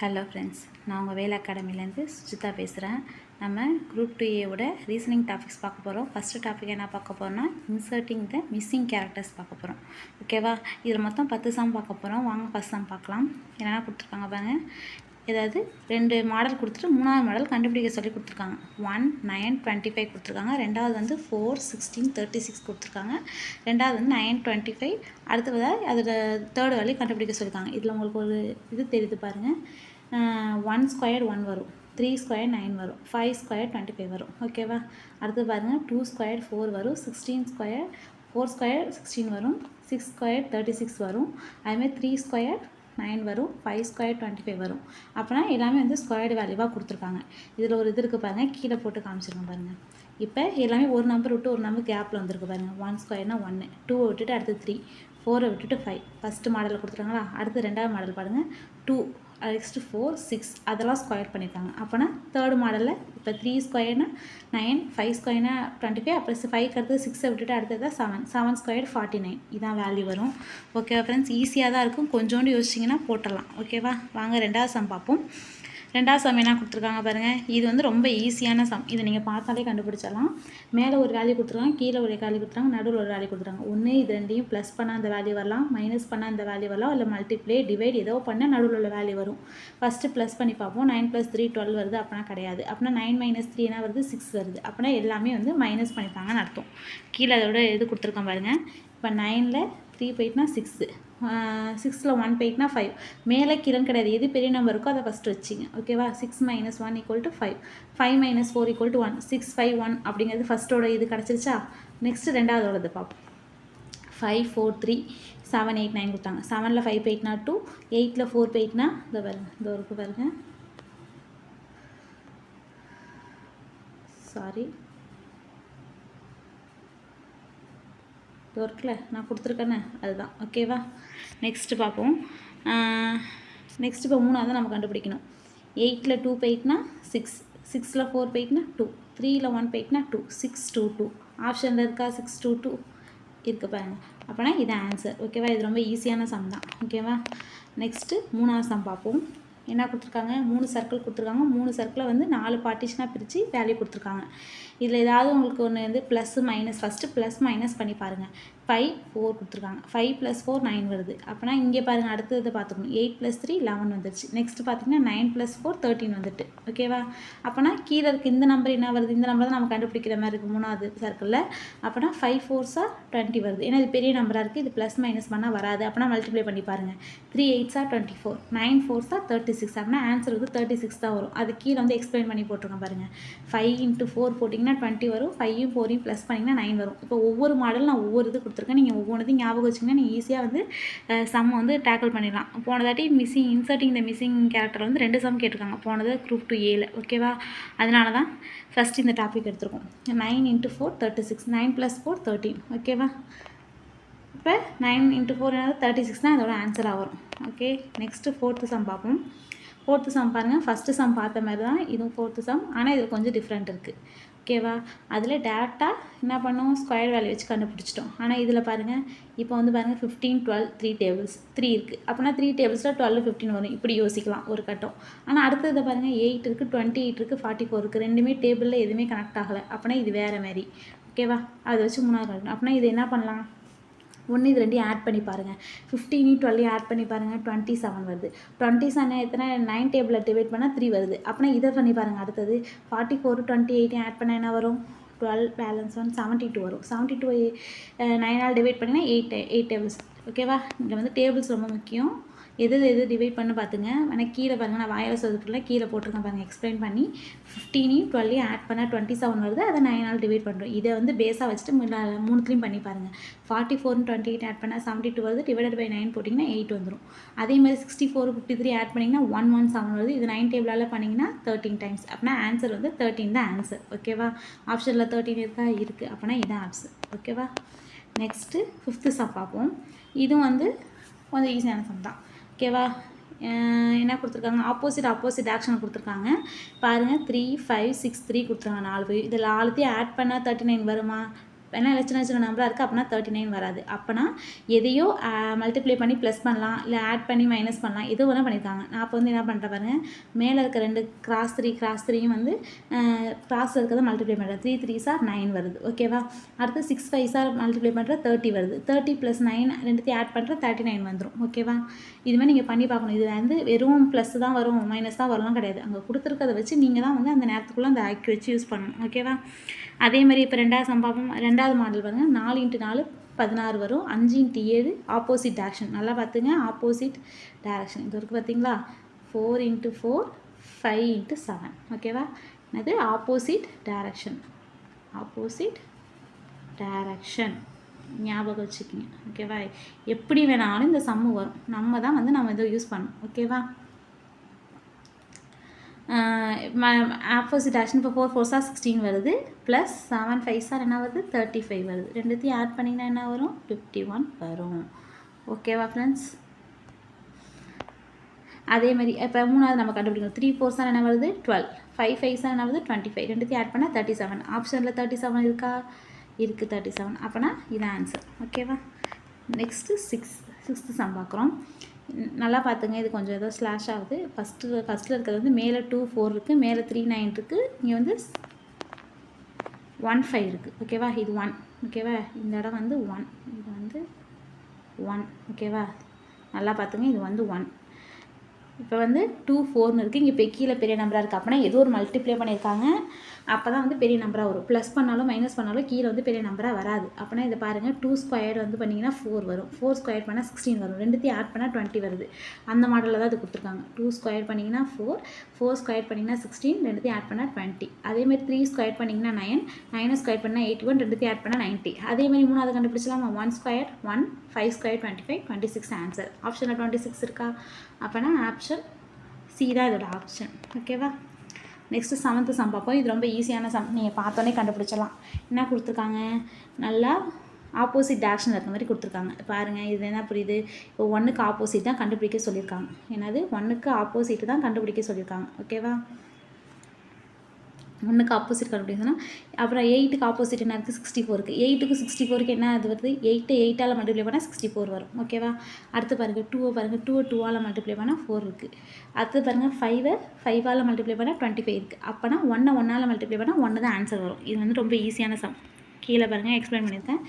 Hello friends, நான் உங்கள் வேலை அகாடமிலேருந்து சுஜிதா பேசுகிறேன். நம்ம குரூப் 2A ரீசனிங் டாபிக்ஸ் பார்க்க போகிறோம். ஃபஸ்ட்டு டாபிக் என்ன பார்க்க போகிறோம்னா இன்சர்ட்டிங் த மிஸ்ஸிங் கேரக்டர்ஸ் பார்க்க போகிறோம். ஓகேவா? இதில் மொத்தம் 10 சம் பார்க்க போகிறோம். வாங்க ஃபஸ்ட் சம் பார்க்கலாம். என்னென்ன கொடுத்துருக்காங்க பாருங்கள். ஏதாவது 2 மாடல் கொடுத்துட்டு 3வது மாடல் கண்டுபிடிக்க சொல்லி கொடுத்துருக்காங்க. 1, 9, 25 கொடுத்துருக்காங்க. ரெண்டாவது வந்து 4, 16, 36 கொடுத்துருக்காங்க. ரெண்டாவது வந்து 9, 25. அடுத்தது அதோட தேர்ட் வேல்யூ கண்டுபிடிக்க சொல்லியிருக்காங்க. இதில் உங்களுக்கு ஒரு இது தெரியுது பாருங்கள். 1 ஸ்கொயர் 1 வரும், 3 ஸ்கொயர் 9 வரும், 5 ஸ்கொயர் 25 வரும். ஓகேவா? அடுத்து பாருங்கள் 2 ஸ்கொயர் 4 வரும், 16 ஸ்கொயர் 4 ஸ்கொயர் 16 வரும், 6 ஸ்கொயர் 36 வரும். அதுமாதிரி 3 ஸ்கொயர் 9 வரும், 5 ஸ்கொயர் 25 வரும். அப்படின்னா எல்லாமே வந்து ஸ்கொயர்டு வேல்யூவாக கொடுத்துருக்காங்க. இதில் ஒரு இது இருக்குது பாருங்கள், கீழே போட்டு காமிச்சிருக்கோம் பாருங்கள். இப்போ எல்லாமே ஒரு நம்பர் விட்டு ஒரு நம்பர் கேப்பில் வந்துருக்கு பாருங்கள். 1 ஸ்கொயர்னா 1, 2 விட்டுட்டு அடுத்து 3, 4 விட்டுட்டு 5. ஃபஸ்ட்டு மாடலில் கொடுத்துருக்காங்களா? அடுத்து ரெண்டாவது மாடல் பாருங்கள், 2, நெக்ஸ்ட்டு 4, 6 அதெல்லாம் ஸ்கொயர் பண்ணியிருக்காங்க. அப்போனா தேர்டு மாடலில் இப்போ 3 ஸ்கொயர்னா 9, 5 ஸ்கொயர்னா 25, அப்புறம் 5க்கு அடுத்து 6 விட்டுட்டு அடுத்தது 7 ஸ்கொயர் 49. இதான் வேல்யூ வரும். ஓகேவா ஃப்ரெண்ட்ஸ்? ஈஸியாக தான் இருக்கும், கொஞ்சோண்டு யோசிச்சிங்கன்னா போட்டுடலாம். ஓகேவா? வாங்க ரெண்டாவது சம் பார்ப்போம். ரெண்டாவது சம் என்ன கொடுத்துருக்காங்க பாருங்கள். இது வந்து ரொம்ப ஈஸியான சம். இதை நீங்கள் பார்த்தாலே கண்டுபிடிச்சிடலாம். மேலே ஒரு வேல்யூ கொடுத்துருக்காங்க, கீழே ஒரு வேல்யூ கொடுத்துருக்காங்க, நடுவில் ஒரு வேல்யூ கொடுத்துருக்காங்க. ஒன்று இது ரெண்டையும் ப்ளஸ் பண்ணால் அந்த வேல்யூ வரலாம், மைனஸ் பண்ணால் அந்த வேல்யூ வரலாம், இல்லை மல்டிப்ளே டிவைட் ஏதோ பண்ணால் நடுவில் உள்ள வேல்யூ வரும். ஃபஸ்ட்டு ப்ளஸ் பண்ணி பார்ப்போம். 9 + 3 12 வருது. அப்படின்னா கிடையாது. அப்படின்னா 9 - 3 என்ன வருது? 6 வருது. அப்படின்னா எல்லாமே வந்து மைனஸ் பண்ணிப்பாங்கன்னு அர்த்தம். கீழே அதோட இது கொடுத்துருக்கோம் பாருங்கள். இப்போ 9ல் 3 போயிட்டுனா 6, 6ல் 1 போயிட்டுனா 5. மேலே கீழேன்னு கிடையாது, எது பெரிய நம்பர் இருக்கோ அதை ஃபஸ்ட்டு வச்சிங்க. ஓகேவா? 6 - 1 = 5, 5 - 4 = 1, 6, 5, 1 அப்படிங்கிறது ஃபஸ்ட்டோட இது கிடச்சிருச்சா? நெக்ஸ்ட்டு ரெண்டாவதோடது பார்ப்போம். 5, 4, 3, 7, 8, 9 கொடுத்தாங்க. 7ல் 5 போயிட்டுனா 2, 8ல் 4 போயிட்டுனா இந்த பாருங்க, இந்த ஒருக்கு பாருங்க, சாரி ஒர்க்கில் நான் கொடுத்துருக்கேன்னு அதுதான். ஓகேவா? நெக்ஸ்ட்டு பார்ப்போம். நெக்ஸ்ட்டு இப்போ 3வது நம்ம கண்டுபிடிக்கணும். 8ல் 2 போயிட்டுனா 6, 6ல் 4 போயிட்டுனா 2, 3ல் 1 போயிட்டுனா 2, 6, 2, 2. ஆப்ஷனில் இருக்கா? 6, 2, 2 இருக்குது பாருங்கள். அப்போனா இது ஆன்சர். ஓகேவா? இது ரொம்ப ஈஸியான சம் தான். ஓகேவா? நெக்ஸ்ட்டு 3வது சம் பார்ப்போம். என்ன கொடுத்துருக்காங்க? 3 சர்க்கிள் கொடுத்துருக்காங்க. 3 சர்க்கிளை வந்து 4 பார்ட்டிஷனாக பிரித்து வேல்யூ கொடுத்துருக்காங்க. இதில் ஏதாவது உங்களுக்கு ஒன்று வந்து plus minus, first plus minus பண்ணி பாருங்கள். 5, 4 கொடுத்துருக்காங்க. 5 + 4 9 வருது. அப்போனா இங்கே பாருங்கள், அடுத்தது பார்த்துக்கணும். 8 + 3 11 வந்துருச்சு. நெக்ஸ்ட்டு பார்த்தீங்கன்னா 9 + 4 13 வந்துட்டு. ஓகேவா? அப்போனா கீழே இருக்க இந்த நம்பர் என்ன வருது? இந்த நம்பர் தான் நம்ம கண்டுபிடிக்கிற மாதிரி இருக்குது 3வது சர்க்கிளில். அப்போனா 5 4s are 20 வருது. ஏன்னா இது பெரிய நம்பராக இருக்குது, இது ப்ளஸ் மைனஸ் பண்ணால் வராது. அப்போனா மல்டிப்ளை பண்ணி பாருங்கள். 3 8s are 24, 9 4s are 36. அப்படின்னா ஆன்சர் வந்து 36 தான் வரும். அது கீழே வந்து எக்ஸ்பிளைன் பண்ணி போட்டிருக்கோம் பாருங்கள். 5 × 4 போட்டிங்கன்னா 20 வரும். 5யும் 4யும் ப்ளஸ் பண்ணிங்கன்னா 9 வரும். இப்போ ஒவ்வொரு மாடல் நான் ஒவ்வொரு இது கொடுத்துருக்கேன். நீங்கள் ஒவ்வொன்றதையும் ஞாபகம் வச்சிங்கன்னா நீங்கள் ஈஸியாக வந்து சம் வந்து டேக்கிள் பண்ணிடலாம். போனதாட்டி இன்சர்ட்டிங் த மிஸ்ஸிங் கேரக்டர் வந்து 2 சம் கேட்டிருக்காங்க. போனது குரூப் 2Aல. ஓகேவா? அதனால தான் ஃபஸ்ட் இந்த டாபிக் எடுத்துருக்கோம். 9 × 4 36, 9 + 4 13. ஓகேவா? இப்போ 9 × 4 என்னது? 36 தான் அதோட ஆன்சராக வரும். ஓகே, நெக்ஸ்ட்டு 4th சம் பார்ப்போம். 4th சம் பாருங்கள். ஃபஸ்ட்டு சம் பார்த்த மாதிரி தான் இதுவும் 4th சம், ஆனால் இதில் கொஞ்சம் டிஃப்ரெண்ட் இருக்குது. ஓகேவா? அதில் டேரெக்டாக என்ன பண்ணோம்? ஸ்கொயர் வேல்யூ வச்சு கண்டுபிடிச்சிட்டோம். ஆனால் இதில் பாருங்கள், இப்போ வந்து பாருங்கள் 15, 12 3 டேபிள்ஸ் 3 இருக்குது. அப்படின்னா 3 டேபிள்ஸில் 12, 15 வரும். இப்படி யோசிக்கலாம் ஒரு கட்டம். ஆனால் அடுத்தது பாருங்கள் 8 இருக்குது, 28 இருக்குது, 44 இருக்குது. ரெண்டுமே டேபிளில் எதுவுமே கனெக்ட் ஆகலை. அப்படின்னா இது வேறு மாதிரி. ஓகேவா? அதை வச்சு 3வது கட்டணும். அப்படின்னா இது என்ன பண்ணலாம்? 1 இது 2 ஆட் பண்ணி பாருங்கள். 15 12 ஆட் பண்ணி பாருங்கள். 27 வருது. 27 எத்தனை? 9 டேபிளில் டிவைட் பண்ணால் 3 வருது. அப்படின்னா இதை பண்ணி பாருங்கள். அடுத்தது 44 28 ஆட் பண்ணால் என்ன வரும்? 12 பேலன்ஸ் 1 72 வரும். 72 9ஆல் டிவைட் பண்ணிங்கன்னா 8 டேபிள்ஸ். ஓகேவா? இங்கே வந்து டேபிள்ஸ் ரொம்ப முக்கியம். எது டிவைட் பண்ணி பார்த்துங்க. ஆனால் கீழே பாருங்கள், நான் வாயில் சொல்லிட்டுல கீழே போட்டிருக்கேன் பாருங்கள், எக்ஸ்பிளைன் பண்ணி. 15 12 ஆட் பண்ணால் 27 வருது. அதை 9ஆல் டிவைட் பண்ணுறோம். இதை வந்து பேஸாக வச்சுட்டு 3த்துலையும் பண்ணி பாருங்கள். 44 28 ஆட் பண்ணால் 72 வருது. டிவைடட் பை 9 போட்டிங்கன்னா 8 வந்துடும். அதே மாதிரி 64 53 ஆட் பண்ணிங்கன்னா 117 வருது. இது 9 டேபிளால் பண்ணிங்கன்னா 13 டைம்ஸ். அப்படின்னா ஆன்சர் வந்து 13 தான் ஆன்சர். ஓகேவா? ஆப்ஷனில் 13 இருக்கா? இருக்குது. அப்படின்னா இதான் ஆன்சர். ஓகேவா? நெக்ஸ்ட்டு 5th சம் பார்ப்போம். இதுவும் வந்து கொஞ்சம் ஈஸியான சம் தான். ஓகேவா? என்ன கொடுத்துருக்காங்க? ஆப்போசிட் ஆக்ஷன் கொடுத்துருக்காங்க பாருங்கள். 3 5 6 3 கொடுத்துருக்காங்க. 4 இதில் 4த்தையும் ஆட் பண்ணால் 39 வருமா? ஏன்னா சின்ன நம்பராக இருக்குது அப்படின்னா 39 வராது. அப்போனா எதையோ மல்டிப்ளை பண்ணி ப்ளஸ் பண்ணலாம், இல்லை ஆட் பண்ணி மைனஸ் பண்ணலாம், எது வேணால் பண்ணியிருக்காங்க. நான் இப்போ வந்து என்ன பண்ணுறேன் பாருங்கள், மேலே இருக்க 2 கிராஸ் 3யும் வந்து கிராஸில் இருக்கிறத மல்டிப்ளை பண்ணுறேன். 3 3s are 9 வருது. ஓகேவா? அடுத்து 6 5s are மல்டிப்ளை பண்ணுற 30 வருது. 30 + 9 ரெண்டுத்தையும் ஆட் பண்ணுற 39 வந்துடும். ஓகேவா? இதுமாதிரி நீங்கள் பண்ணி பார்க்கணும். இது வந்து வெறும் ப்ளஸ் தான் வரும், மைனஸ் தான் வரலாம் கிடையாது. அங்கே கொடுத்துருக்கதை வச்சு நீங்கள் தான் வந்து அந்த நேரத்துக்குள்ளே அந்த ஆக்கி வச்சு யூஸ் பண்ணணும். ஓகேவா? அதே மாதிரி இப்போ 2வது சம் பார்ப்போம். 2வது மாடல் பாருங்கள். 4 × 4 16 வரும். 5 × 7 ஆப்போசிட் டைரக்ஷன். நல்லா பார்த்துங்க, ஆப்போசிட் டைரக்ஷன். இது இருக்குது பார்த்தீங்களா? 4 × 4 5 × 7. ஓகேவா? அது ஆப்போசிட் டைரக்ஷன். ஆப்போசிட் டைரக்ஷன் ஞாபகம் வச்சுக்கிங்க. ஓகேவா? எப்படி வேணாலும் இந்த சம்மு வரும். நம்ம தான் வந்து நம்ம இதை யூஸ் பண்ணணும். ஓகேவா? ஆப்போசிட் ஆக்ஷன் இப்போ 4 4s are 16 வருது, ப்ளஸ் 7 5s are என்ன வருது? 35 வருது. ரெண்டுத்தையும் ஆட் பண்ணிங்கன்னா என்ன வரும்? 51 வரும். ஓகேவா ஃப்ரெண்ட்ஸ்? அதே மாதிரி இப்போ 3வது நம்ம கண்டுபிடிக்கணும். 3 4s are என்ன வருது? 12. 5 5s are என்ன வருது? 25. ரெண்டுத்தையும் ஆட் பண்ணால் 37. ஆப்ஷனில் 37 இருக்கா? இருக்குது 37. அப்போனா இது ஆன்சர். ஓகேவா? நெக்ஸ்ட்டு 6th சம் பார்க்குறோம். நல்லா பார்த்துங்க, இது கொஞ்சம் ஏதோ ஸ்லாஷ் ஆகுது. ஃபஸ்ட்டில் இருக்கிறது வந்து மேலே 2 4 இருக்குது, மேலே 3 9 இருக்குது, இங்கே வந்து 1 5 இருக்குது. ஓகேவா? இது 1. ஓகேவா? இந்த இடம் வந்து 1, இது வந்து 1. ஓகேவா? நல்லா பார்த்துங்க, இது வந்து 1. இப்போ வந்து 2 4ன்னு இருக்குது. இங்கே இப்போ கீழே பெரிய நம்பராக இருக்குது. அப்படின்னா ஏதோ ஒரு மல்டிப்ளை பண்ணியிருக்காங்க. அப்போ தான் வந்து பெரிய நம்பராக வரும். ப்ளஸ் பண்ணாலும் மைனஸ் பண்ணாலும் கீழே வந்து பெரிய நம்பராக வராது. அப்படின்னா இதை பாருங்கள், 2 ஸ்கொயர் வந்து பண்ணிங்கன்னா 4 வரும். 4 ஸ்கொயர் பண்ணால் 16 வரும். ரெண்டுத்தையும் ஆட் பண்ணால் 20 வருது. அந்த மாடலில் தான் இது கொடுத்துருக்காங்க. 2 ஸ்கொயர் பண்ணிங்கன்னா 4, 4 ஸ்கொயர் பண்ணிங்கன்னா 16, ரெண்டுத்தையும் ஆட் பண்ணால் 20. அதேமாதிரி 3 ஸ்கொயர் பண்ணிங்கன்னா 9, 9 ஸ்கொயர் பண்ணால் 81, ரெண்டுத்தையும் ஆட் பண்ணால் 90. அதேமாதிரி 3வது கண்டுபிடிச்சலாமா? 1 ஸ்கொயர் 1, 5 ஸ்கொயர் 25, 26 ஆன்சர். ஆப்ஷனில் 26 இருக்கா? அப்போனா ஆப்ஷன் சி தான் இதோட ஆப்ஷன். ஓகேவா? நெக்ஸ்ட்டு 7th சம் பார்ப்போம். இது ரொம்ப ஈஸியான சம், நீங்கள் பார்த்தோன்னே கண்டுபிடிச்சலாம். என்ன கொடுத்துருக்காங்க? நல்லா ஆப்போசிட் டைரக்ஷனில் இருக்க மாதிரி கொடுத்துருக்காங்க. பாருங்கள், இது என்ன புரியுது? இப்போ 1க்கு ஆப்போசிட் தான் கண்டுபிடிக்க சொல்லியிருக்காங்க. என்னது? 1க்கு ஆப்போசிட் தான் கண்டுபிடிக்க சொல்லியிருக்காங்க. ஓகேவா? 1க்கு ஆப்போசிட் கண்டுபிடிக்கணும்னா அப்புறம் 8க்கு ஆப்போசிட் என்ன இருக்குது? 64 இருக்குது. 8க்கு 64க்கு என்ன அது வருது? 8 8ஆல் மல்டிப்ளை பண்ணால் 64 வரும். ஓகேவா? அடுத்து பாருங்கள், 2 பாருங்கள், 2 2ஆல் மல்டிப்ளை பண்ணால் 4 இருக்குது. அடுத்து பாருங்கள், 5 5ஆல் மல்டிப்ளை பண்ணால் 25 இருக்குது. அப்போனா 1 1ஆல் மல்டிப்ளை பண்ணால் 1 தான் ஆன்சர் வரும். இது வந்து ரொம்ப ஈஸியான சம். கீழே பாருங்கள், எக்ஸ்பிளைன் பண்ணியிருக்கேன்.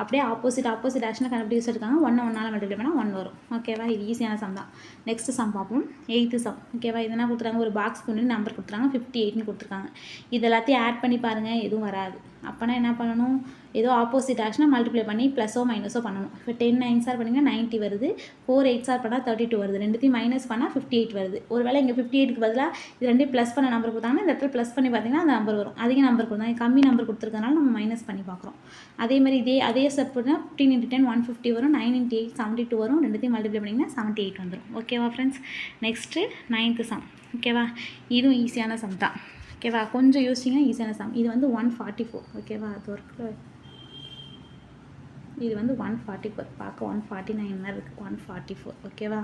அப்படியே ஆப்போசிட் ஆக்ஷனை கண்டுபிடிச்சு வச்சுருக்காங்க. 1 1ஆல் மல்டிப்ளை பண்ணால் 1 வரும். ஓகேவா? இது ஈஸியான சம் தான். நெக்ஸ்ட் சம் பார்ப்போம். 8th some. ஓகேவா? இதெல்லாம் கொடுத்துருக்காங்க, ஒரு பாக்ஸ் கொண்டு நம்பர் கொடுத்துருக்காங்க, 58ன்னு கொடுத்துருக்காங்க. இது எல்லாத்தையும் ஆட் பண்ணி பாருங்கள், எதுவும் வராது. அப்போனா என்ன பண்ணணும்? ஏதோ ஆப்போசிட் ஆக்ஷனை மல்டிப்ளை பண்ணி ப்ளஸோ மைனஸோ பண்ணணும். இப்போ 10 9s are பண்ணிங்கன்னா 90 வருது, 4 8s are பண்ணால் 32 வருது. ரெண்டுத்தையும் மைனஸ் பண்ணால் 58 வருது. ஒரு வேளை இங்கே 58க்கு பதிலாக இது ரெண்டையும் ப்ளஸ் பண்ண நம்பர் கொடுத்தாங்கன்னா இந்த இடத்துல ப்ளஸ் பண்ணி பார்த்தீங்கன்னா அந்த நம்பர் வரும். அதிக நம்பர் கொடுத்தாங்க, கம்மி நம்பர் கொடுத்துருக்கனால நம்ம மைனஸ் பண்ணி பார்க்குறோம். அதே மாதிரி அதே ஸ்டெப்னா 15 × 10 150 வரும், 9 × 8 72 வரும். ரெண்டுத்தையும் மல்டிப்ளை பண்ணிங்கன்னா 78 வந்துடும். ஓகேவா ஃப்ரெண்ட்ஸ்? Next 9th some. ஓகேவா? இதுவும் ஈஸியான சம் தான். ஓகேவா? கொஞ்சம் யோசிச்சிங்கன்னா ஈஸியான சம். இது வந்து 144. ஓகேவா? அது ஒரு இது வந்து 144. பார்க்க 149 மாதிரி இருக்குது. 144. ஓகேவா?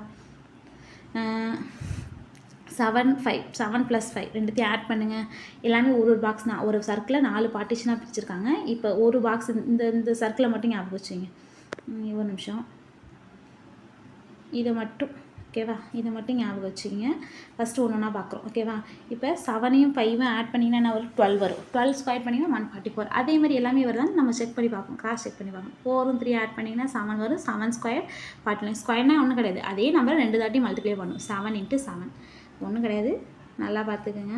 7 5 7 + 5 ரெண்டுத்தையும் ஆட் பண்ணுங்கள். எல்லாமே ஒரு பாக்ஸ் தான். ஒரு சர்க்கிளில் 4 பார்ட்டிஷனாக பிரிச்சிருக்காங்க. இப்போ ஒரு பாக்ஸ் இந்த சர்க்கிளை மட்டும் ஞாபகம் வச்சுங்க. ஒரு நிமிஷம், இதை மட்டும். ஓகேவா? இதை மட்டும் ஞாபகம் வச்சுக்கிங்க. ஃபஸ்ட்டு ஒன்று ஒன்றா பார்க்குறோம். ஓகேவா? இப்போ 7யும் 5யும் ஆட் பண்ணிங்கன்னா என்ன வரும்? 12 வரும். 12 ஸ்கொயர் பண்ணிங்கன்னா 144. அதே மாதிரி எல்லாமே வருதான்னு நம்ம செக் பண்ணி பார்ப்போம், கிராஸ் செக் பண்ணி பார்ப்போம். 4ம் 3 ஆட் பண்ணிங்கன்னா 7 வரும். 7 ஸ்கொயர் 49. ஸ்கொயர்னால் ஒன்றும் கிடையாது, அதே நம்பரை 2 தாட்டி மல்டிப்ளை பண்ணும். 7 × 7 ஒன்றும் கிடையாது. நல்லா பார்த்துக்குங்க.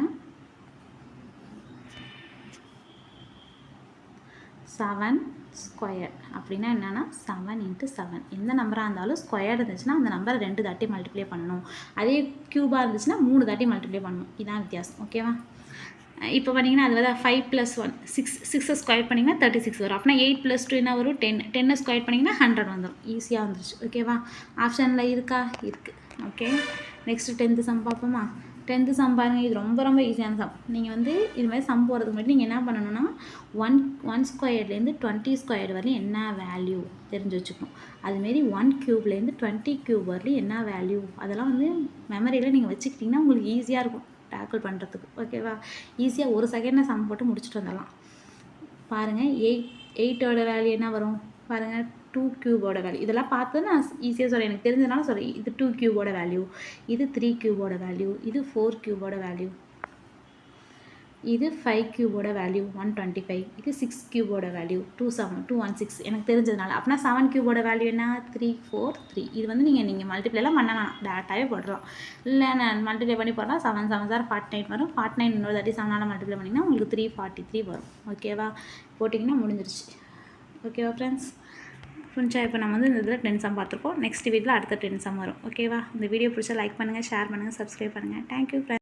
7 ஸ்கொயர் அப்படின்னா என்னென்னா 7 × 7. எந்த நம்பராக இருந்தாலும் ஸ்கொயர் இருந்துச்சுன்னா அந்த நம்பரை 2 தாட்டி மல்டிப்ளை பண்ணணும். அதே க்யூபாக இருந்துச்சுன்னா 3 தாட்டி மல்டிப்ளை பண்ணணும். இதான் வித்தியாசம். ஓகேவா? இப்போ பண்ணிங்கன்னா அது வந்து 5 + 1 6 6 ஸ்கொயர் பண்ணிங்கன்னா 36 வரும். அப்படின்னா 8 + 2 என்ன வரும்? 10 10 ஸ்கொயர் பண்ணிங்கன்னா 100 வந்துடும். ஈஸியாக வந்துருச்சு. ஓகேவா? ஆப்ஷனில் இருக்கா? இருக்குது. ஓகே, நெக்ஸ்ட்டு 10th சம் பார்ப்போமா? 10th சம் பாருங்கள். இது ரொம்ப ரொம்ப ஈஸியான சம். நீங்கள் வந்து இதுமாதிரி சம் போகிறதுக்கு முன்னாடி நீங்கள் என்ன பண்ணணும்னா 1 ஸ்கொயர்லேருந்து 20 ஸ்கொயர் வரலையும் என்ன வேல்யூ தெரிஞ்சு வச்சுக்கணும். அதுமாரி 1 க்யூப்லேருந்து 20 க்யூப் வரலையும் என்ன வேல்யூ, அதெல்லாம் வந்து மெமரியில் நீங்கள் வச்சுக்கிட்டிங்கன்னா உங்களுக்கு ஈஸியாக இருக்கும் டேக்கிள் பண்ணுறதுக்கு. ஓகேவா? ஈஸியாக 1 செகண்டில் சம் போட்டு முடிச்சுட்டு வந்துடலாம். பாருங்கள், 8 8ஓட வேல்யூ என்ன வரும் பாருங்கள், 2 க்யூபோட வேல்யூ. இதெல்லாம் பார்த்து நான் ஈஸியாக சொல்கிறேன், எனக்கு தெரிஞ்சதுனால சொல்கிறேன். இது 2 க்யூபோட வேல்யூ, இது 3 க்யூபோட வேல்யூ, இது 4 க்யூபோட வேல்யூ, இது 5 க்யூபோட வேல்யூ 125, இது 6 க்யூபோட வேல்யூ 216. எனக்கு தெரிஞ்சதுனால அப்படின்னா 7 க்யூபோட வேல்யூ என்ன 343. இது வந்து நீங்கள் மல்டிப்ளைலாம் பண்ணலாம், டேரெக்டாகவே போடலாம். இல்லை நான் மல்டிப்ளை பண்ணி போடலாம். 7 7 சார் 49 வரும். 49 இன்னொரு 37 மல்டிப்ளை பண்ணிங்கன்னா உங்களுக்கு 343 வரும். ஓகேவா? போட்டிங்கன்னா முடிஞ்சிருச்சு. ஓகேவா ஃப்ரெண்ட்ஸ்? புரிஞ்சா? இப்போ நம்ம வந்து இந்த இதில் 10 சம் பார்த்துருக்கோம். நெக்ஸ்ட் வீடியோவில் அடுத்த 10 சம் வரும். ஓகேவா? இந்த வீடியோ பிடிச்சா லைக் பண்ணுங்கள், ஷேர் பண்ணுங்கள், சப்ஸ்கிரைப் பண்ணுங்கள். Thank you friends.